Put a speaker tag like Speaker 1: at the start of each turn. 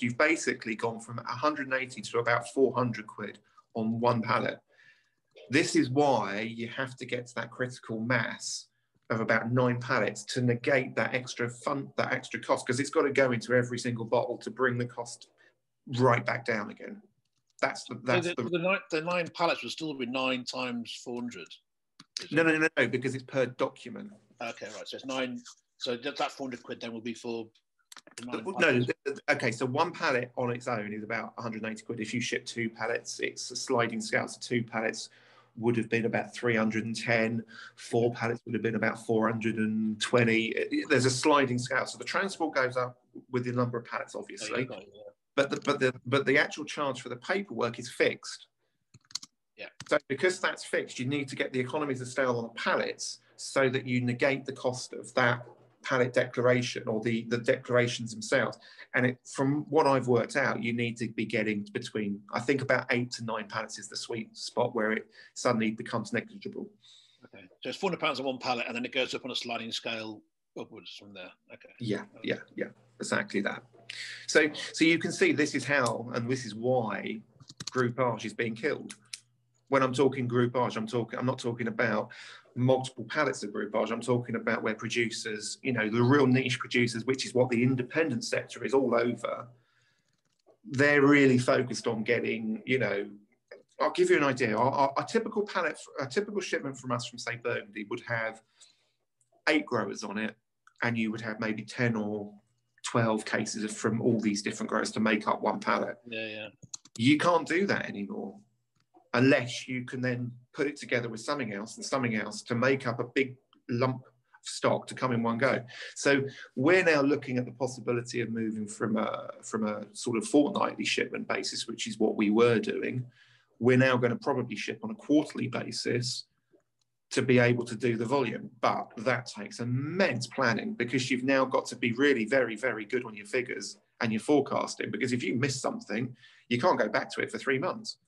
Speaker 1: You've basically gone from 180 to about 400 quid on one pallet. This is why you have to get to that critical mass of about 9 pallets to negate that extra cost, because it's got to go into every single bottle to bring the cost right back down again.
Speaker 2: The 9 pallets will still be 9 times 400.
Speaker 1: No, because it's per document.
Speaker 2: Okay, right. So it's 9. So that 400 quid then will be for the 9
Speaker 1: pallets. No, okay. So one pallet on its own is about 180 quid. If you ship 2 pallets, it's a sliding scale. So 2 pallets would have been about 310. 4 pallets would have been about 420. There's a sliding scale. So the transport goes up with the number of pallets, obviously. Oh, yeah. But the actual charge for the paperwork is fixed.
Speaker 2: Yeah.
Speaker 1: So because that's fixed, you need to get the economies of scale on the pallets so that you negate the cost of that pallet declaration or the declarations themselves. And from what I've worked out, you need to be getting between, I think about 8 to 9 pallets is the sweet spot where it suddenly becomes negligible.
Speaker 2: Okay. So it's £400 on one pallet, and then it goes up on a sliding scale upwards from there. Okay.
Speaker 1: Yeah, exactly that. So you can see this is how, and this is why groupage is being killed. When I'm talking groupage, I'm not talking about multiple pallets of groupage. I'm talking about where producers, the real niche producers, which is what the independent sector is all over, they're really focused on getting, I'll give you an idea. A typical shipment from us from, say, Burgundy would have 8 growers on it, and you would have maybe 10 or 12 cases from all these different growers to make up one pallet.
Speaker 2: Yeah.
Speaker 1: You can't do that anymore, unless you can then put it together with something else to make up a big lump of stock to come in one go. So we're now looking at the possibility of moving from a sort of fortnightly shipment basis, which is what we were doing. We're now going to probably ship on a quarterly basis to be able to do the volume. But that takes immense planning, because you've now got to be really very, very good on your figures and your forecasting, because if you miss something, you can't go back to it for 3 months.